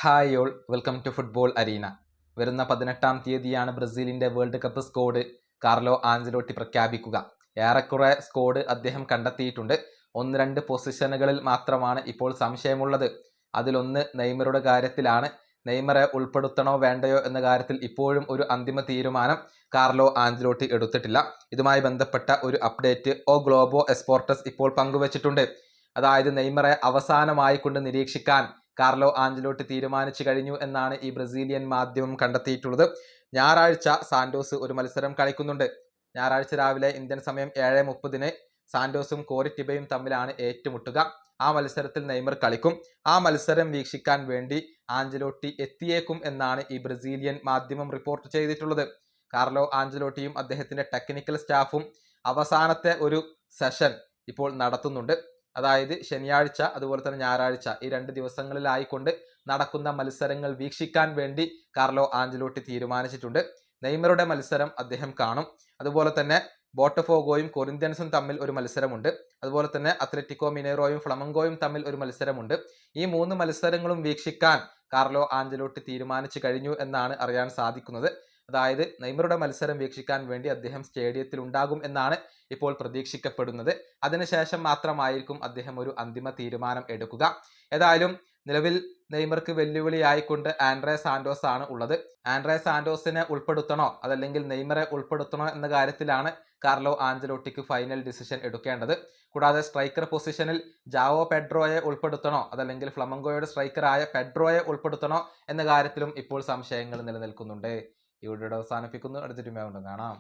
Hi all, welcome to football arena. വരുന്ന 18-ാം തീയതിയാണ് ബ്രസീലിൻ്റെ world cup squad Carlo Ancelotti പ്രഖ്യാപിക്കുക. ഏറെക്കുറെ സ്ക്വാഡ് അദ്ദേഹം കണ്ടെത്തിയിട്ടുണ്ട്. 1-2 പൊസിഷനുകളിൽ മാത്രമാണ് ഇപ്പോൾ സംശയമുള്ളത്. അതിലൊന്ന് നെയ്മറുടെ കാര്യത്തിലാണ്. നെയ്മറെ ഉൾപ്പെടുത്തണോ വേണ്ടയോ എന്ന കാര്യത്തിൽ ഇപ്പോഴും ഒരു അന്തിമ തീരുമാനം കാർലോ ആഞ്ചലോട്ടി എടുത്തിട്ടില്ല. ഇതുമായി ബന്ധപ്പെട്ട ഒരു അപ്ഡേറ്റ് ഗ്ലോബോ എസ്പോർട്ടസ് ഇപ്പോൾ പങ്കുവച്ചിട്ടുണ്ട്. അതായത് നെയ്മറെ അവസാനമായി കൊണ്ട് നിരീക്ഷിക്കാൻ കാർലോ ആഞ്ചലോട്ടി തീരുമാനിച്ചു കഴിഞ്ഞു എന്നാണ് ഈ ബ്രസീലിയൻ മാധ്യമം കണ്ടെത്തിയിട്ടുള്ളത്. ഞായറാഴ്ച സാന്റോസ് ഒരു മത്സരം കളിക്കുന്നുണ്ട്. ഞായറാഴ്ച രാവിലെ ഇന്ത്യൻ സമയം 7:30 സാന്റോസും കോറിറ്റിബയും തമ്മിലാണ് ഏറ്റുമുട്ടുക. ആ മത്സരത്തിൽ നെയ്മർ കളിക്കും. ആ മത്സരം വീക്ഷിക്കാൻ വേണ്ടി ആഞ്ചലോട്ടി എത്തിയേക്കും എന്നാണ് ഈ ബ്രസീലിയൻ മാധ്യമം റിപ്പോർട്ട് ചെയ്തിട്ടുള്ളത്. കാർലോ ആഞ്ചലോട്ടിയും അദ്ദേഹത്തിന്റെ ടെക്നിക്കൽ സ്റ്റാഫും അവസാനത്തെ ഒരു സെഷൻ ഇപ്പോൾ നടത്തുന്നുണ്ട്. അതായത് ശനിയാഴ്ച അതുപോലെ തന്നെ ഞായറാഴ്ച ഈ 2 ദിവസങ്ങളിലായിക്കൊണ്ട് നടക്കുന്ന മത്സരങ്ങൾ വീക്ഷിക്കാൻ വേണ്ടി കാർലോ ആഞ്ചലോട്ടി തീരുമാനിച്ചിട്ടുണ്ട്. നെയ്മറുടെ മത്സരം അദ്ദേഹം കാണും. അതുപോലെ തന്നെ ബോട്ടഫോഗോയും കൊറിന്ത്യൻസും തമ്മിൽ ഒരു മത്സരമുണ്ട്. അതുപോലെ തന്നെ അത്ലറ്റിക്കോ മിനേറോയും ഫ്ലമംഗോയും തമ്മിൽ ഒരു മത്സരമുണ്ട്. ഈ 3 മത്സരങ്ങളും വീക്ഷിക്കാൻ കാർലോ ആഞ്ചലോട്ടി തീരുമാനിച്ചു കഴിഞ്ഞു എന്നാണ് അറിയാൻ സാധിക്കുന്നത്. അതായത് നെയ്മറുടെ മത്സരം വീക്ഷിക്കാൻ വേണ്ടി അദ്ദേഹം സ്റ്റേഡിയത്തിൽ ഉണ്ടാകും എന്നാണ് ഇപ്പോൾ പ്രതീക്ഷിക്കപ്പെടുന്നത്. അതിനുശേഷം മാത്രമായിരിക്കും അദ്ദേഹം ഒരു അന്തിമ തീരുമാനം എടുക്കുക. ഏതായാലും നിലവിൽ നെയ്മർക്ക് വെല്ലുവിളിയായിക്കൊണ്ട് ആൻഡ്രേ സാന്റോസ് ആണ് ഉള്ളത്. ആൻഡ്രേ സാന്റോസിനെ ഉൾപ്പെടുത്തണോ അതല്ലെങ്കിൽ നെയ്മറെ ഉൾപ്പെടുത്തണോ എന്ന കാര്യത്തിലാണ് കാർലോ ആഞ്ചലോട്ടിക്ക് ഫൈനൽ ഡിസിഷൻ എടുക്കേണ്ടത്. കൂടാതെ സ്ട്രൈക്കർ പൊസിഷനിൽ ജാവോ പെഡ്രോയെ ഉൾപ്പെടുത്തണോ അതല്ലെങ്കിൽ ഫ്ലമംഗോയുടെ സ്ട്രൈക്കറായ പെഡ്രോയെ ഉൾപ്പെടുത്തണോ എന്ന കാര്യത്തിലും ഇപ്പോൾ സംശയങ്ങൾ നിലനിൽക്കുന്നുണ്ട്. ഈ വീഡിയോ അവസാനിപ്പിക്കുന്നു. അടുത്തൊരു കാണാം.